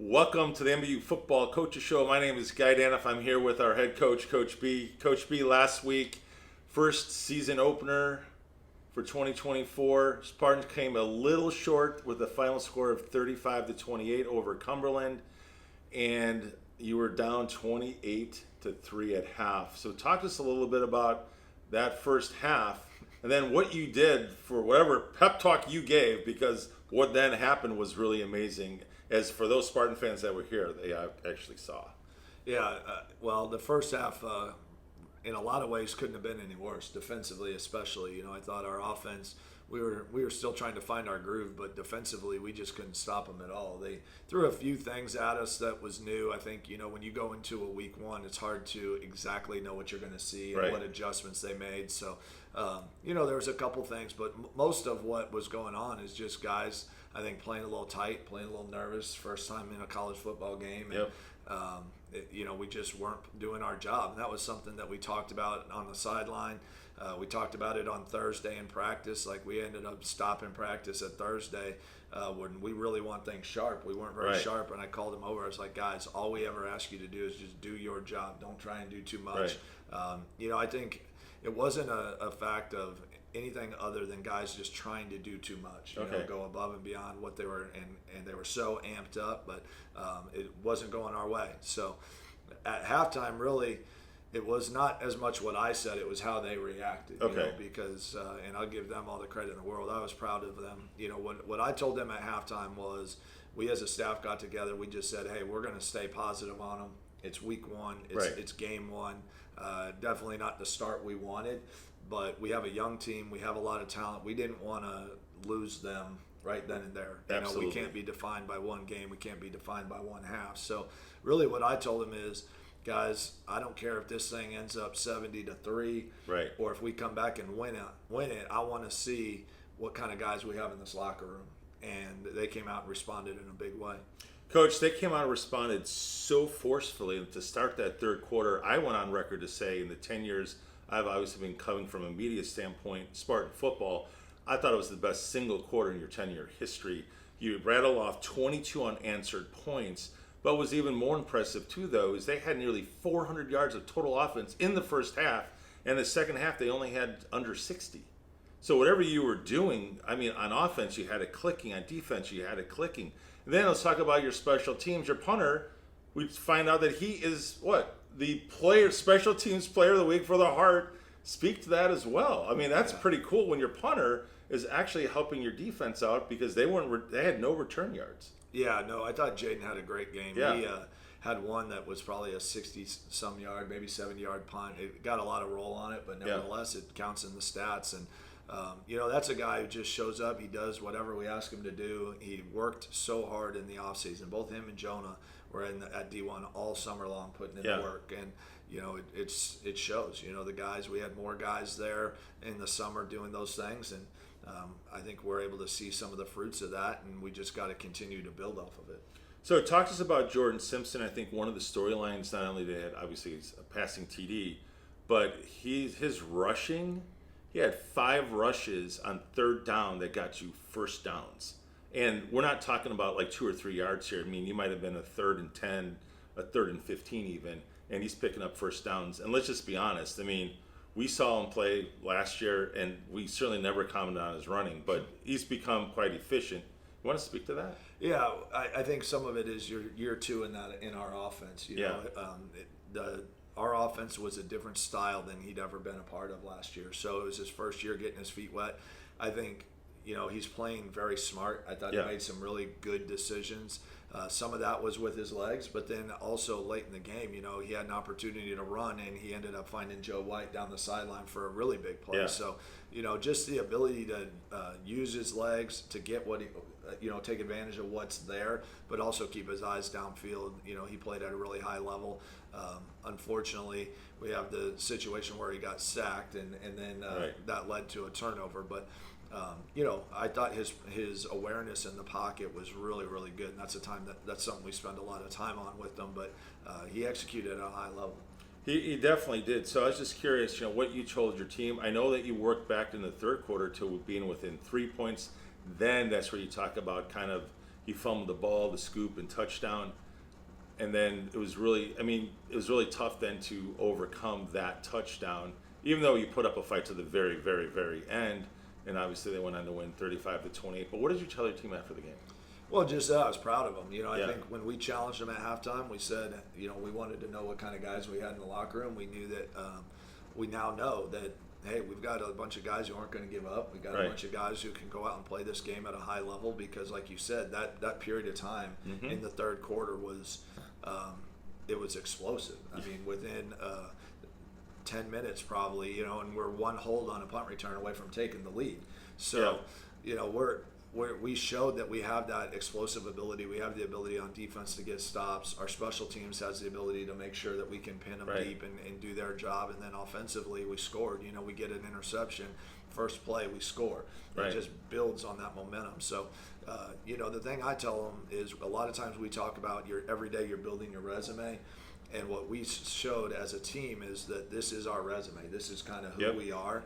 Welcome to the MBU Football Coaches Show. My name is Guy Danhoff. I'm here with our head coach, Coach B. Coach B, last week, first season opener for 2024. Spartans came a little short with a final score of 35-28 over Cumberland, and you were down 28-3 at half. So talk to us a little bit about that first half, and then what you did for whatever pep talk you gave, because what then happened was really amazing. As for those Spartan fans that were here, they actually saw. Yeah, well, the first half, in a lot of ways, couldn't have been any worse. Defensively, especially, I thought our offense, we were still trying to find our groove, but defensively, we just couldn't stop them at all. They threw a few things at us that was new. I think, when you go into a week one, it's hard to exactly know what you're going to see and right. what adjustments they made. So, there was a couple things, but most of what was going on is just guys, I think, playing a little tight, playing a little nervous, first time in a college football game. And, Yep. We just weren't doing our job. And that was something that we talked about on the sideline. We talked about it on Thursday in practice. Like, we ended up stopping practice at Thursday when we really want things sharp. We weren't very right. sharp, and I called them over. I was like, guys, all we ever ask you to do is just do your job. Don't try and do too much. Right. I think it wasn't a fact of anything other than guys just trying to do too much, go above and beyond what they were, and they were so amped up, but it wasn't going our way. So at halftime, really, it was not as much what I said, it was how they reacted, because, and I'll give them all the credit in the world. I was proud of them. What I told them at halftime was, we as a staff got together, we just said, hey, we're going to stay positive on them. It's week one, it's game one, definitely not the start we wanted. But we have a young team. We have a lot of talent. We didn't want to lose them right then and there. Absolutely. We can't be defined by one game. We can't be defined by one half. So really what I told them is, guys, I don't care if this thing ends up 70-3, right, or if we come back and win it. I want to see what kind of guys we have in this locker room. And they came out and responded in a big way. Coach, they came out and responded so forcefully. And to start that third quarter, I went on record to say, in the 10 years I've obviously been coming from a media standpoint, Spartan football, I thought it was the best single quarter in your 10-year history. You rattle off 22 unanswered points, but what was even more impressive too, though, is they had nearly 400 yards of total offense in the first half, and the second half they only had under 60. So whatever you were doing, on offense you had it clicking, on defense you had it clicking. And then let's talk about your special teams. Your punter, we find out that he is the special teams player of the week for the Heart. Speak to that as well. That's pretty cool when your punter is actually helping your defense out, because they had no return yards. Yeah, no, I thought Jaden had a great game. Yeah. He had one that was probably a 60-some yard, maybe 70-yard punt. It got a lot of roll on it, but nevertheless, it counts in the stats. And that's a guy who just shows up. He does whatever we ask him to do. He worked so hard in the offseason. Both him and Jonah were at D1 all summer long putting in the work. And, it shows. The guys, we had more guys there in the summer doing those things. And I think we're able to see some of the fruits of that, and we just got to continue to build off of it. So talk to us about Jordan Simpson. I think one of the storylines, not only they had obviously a passing TD, but his rushing, he had 5 rushes on third down that got you first downs. And we're not talking about like 2 or 3 yards here. You might have been a 3rd and 10, a 3rd and 15 even, and he's picking up first downs. And let's just be honest. We saw him play last year, and we certainly never commented on his running, but he's become quite efficient. You want to speak to that? Yeah, I think some of it is your year 2 in our offense. Our offense was a different style than he'd ever been a part of last year. So it was his first year getting his feet wet. I think, he's playing very smart. I thought he made some really good decisions. Some of that was with his legs, but then also late in the game, he had an opportunity to run, and he ended up finding Joe White down the sideline for a really big play. Yeah. So, just the ability to use his legs to get what he, take advantage of what's there, but also keep his eyes downfield. He played at a really high level. Unfortunately, we have the situation where he got sacked, and then that led to a turnover. But I thought his awareness in the pocket was really, really good, and that's something we spend a lot of time on with him. But he executed at a high level. He definitely did. So I was just curious, what you told your team. I know that you worked back in the third quarter to being within 3 points. Then that's where you talk about kind of He fumbled the ball, the scoop, and touchdown. And then it was really tough then to overcome that touchdown, even though he put up a fight to the very, very, very end. And obviously they went on to win 35-28. But what did you tell your team after the game? Well, just I was proud of them. I think when we challenged them at halftime, we said, we wanted to know what kind of guys we had in the locker room. We knew that we now know that, hey, we've got a bunch of guys who aren't going to give up. We've got a bunch of guys who can go out and play this game at a high level because, like you said, that period of time in the third quarter was it was explosive. I mean, within 10 minutes probably, and we're one hold on a punt return away from taking the lead. So, we showed that we have that explosive ability. We have the ability on defense to get stops. Our special teams has the ability to make sure that we can pin them deep and do their job. And then offensively, we scored. We get an interception. First play, we score. It just builds on that momentum. So, the thing I tell them is a lot of times we talk about every day you're building your resume. And what we showed as a team is that this is our resume. This is kind of who we are.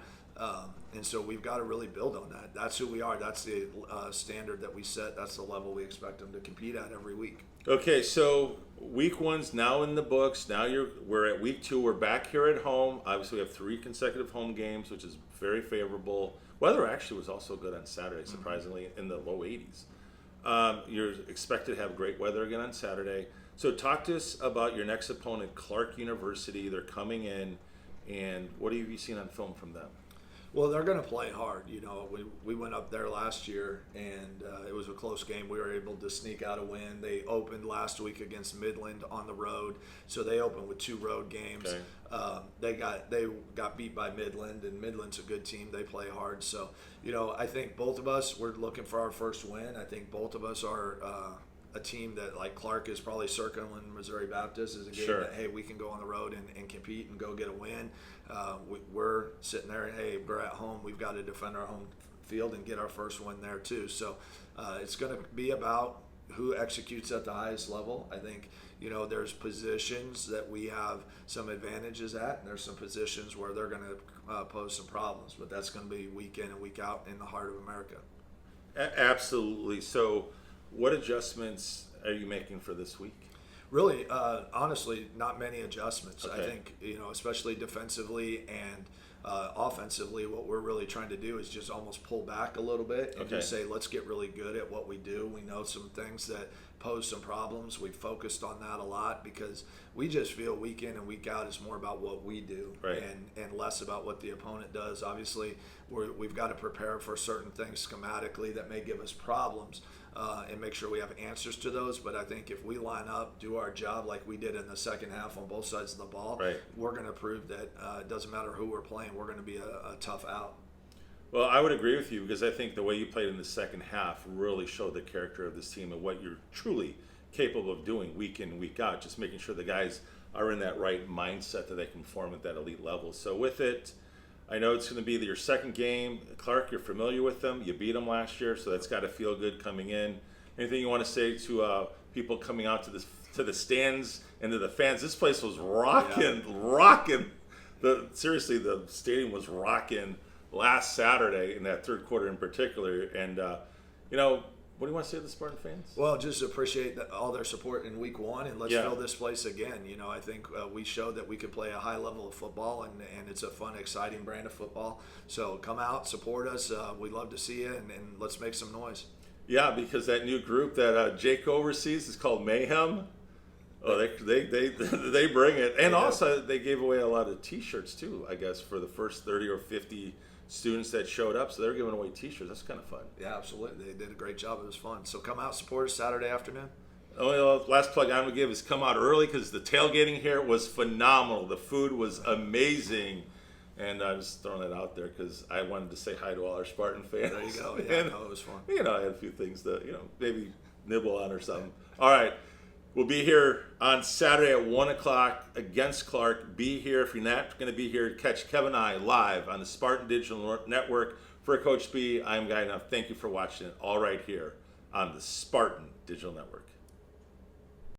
And so we've got to really build on that. That's who we are. That's the standard that we set. That's the level we expect them to compete at every week. Okay, so week 1's now in the books. Now we're at week 2. We're back here at home. Obviously, we have 3 consecutive home games, which is very favorable. Weather actually was also good on Saturday, surprisingly, in the low 80s. You're expected to have great weather again on Saturday. So talk to us about your next opponent, Clarke University. They're coming in, and what have you seen on film from them? Well, they're going to play hard. We went up there last year, and it was a close game. We were able to sneak out a win. They opened last week against Midland on the road, so they opened with 2 road games. Okay. They got beat by Midland, and Midland's a good team. They play hard. So, I think both of us, we're looking for our first win. I think both of us are a team that, like Clarke is probably circling Missouri Baptist as a game that, hey, we can go on the road and compete and go get a win. We're sitting there, hey, we're at home. We've got to defend our home field and get our first win there too. So it's going to be about who executes at the highest level. I think, there's positions that we have some advantages at, and there's some positions where they're going to pose some problems. But that's going to be week in and week out in the heart of America. Absolutely. So what adjustments are you making for this week? Really, honestly, not many adjustments. Okay. I think, especially defensively and offensively, what we're really trying to do is just almost pull back a little bit and just say, let's get really good at what we do. We know some things that pose some problems. We've focused on that a lot because we just feel week in and week out is more about what we do and less about what the opponent does. Obviously, we've got to prepare for certain things schematically that may give us problems. And make sure we have answers to those. But I think if we line up, do our job like we did in the second half on both sides of the ball, we're going to prove that it doesn't matter who we're playing, we're going to be a tough out. Well, I would agree with you because I think the way you played in the second half really showed the character of this team and what you're truly capable of doing week in, week out, just making sure the guys are in that right mindset that they can perform at that elite level. So with it, I know it's going to be your second game. Clarke, you're familiar with them. You beat them last year, so that's got to feel good coming in. Anything you want to say to people coming out to the stands and to the fans? This place was rocking. Seriously, the stadium was rocking last Saturday in that third quarter in particular. And what do you want to say to the Spartan fans? Well, just appreciate all their support in week 1, and let's fill this place again. I think we showed that we could play a high level of football, and it's a fun, exciting brand of football. So come out, support us. We'd love to see you, and let's make some noise. Yeah, because that new group that Jake oversees is called Mayhem. Oh, they bring it. And also they gave away a lot of T-shirts too, I guess, for the first 30 or 50 students that showed up, so they're giving away T-shirts. That's kind of fun. Yeah, absolutely. They did a great job. It was fun. So come out, support us Saturday afternoon. Last plug I'm going to give is come out early because the tailgating here was phenomenal. The food was amazing. And I was throwing it out there because I wanted to say hi to all our Spartan fans. There you go. Yeah, it was fun. I had a few things to, maybe nibble on or something. All right. We'll be here on Saturday at 1 o'clock against Clarke. Be here. If you're not going to be here, catch Kevin and I live on the Spartan Digital Network. For Coach B, I'm Guy Enough. Thank you for watching it all right here on the Spartan Digital Network.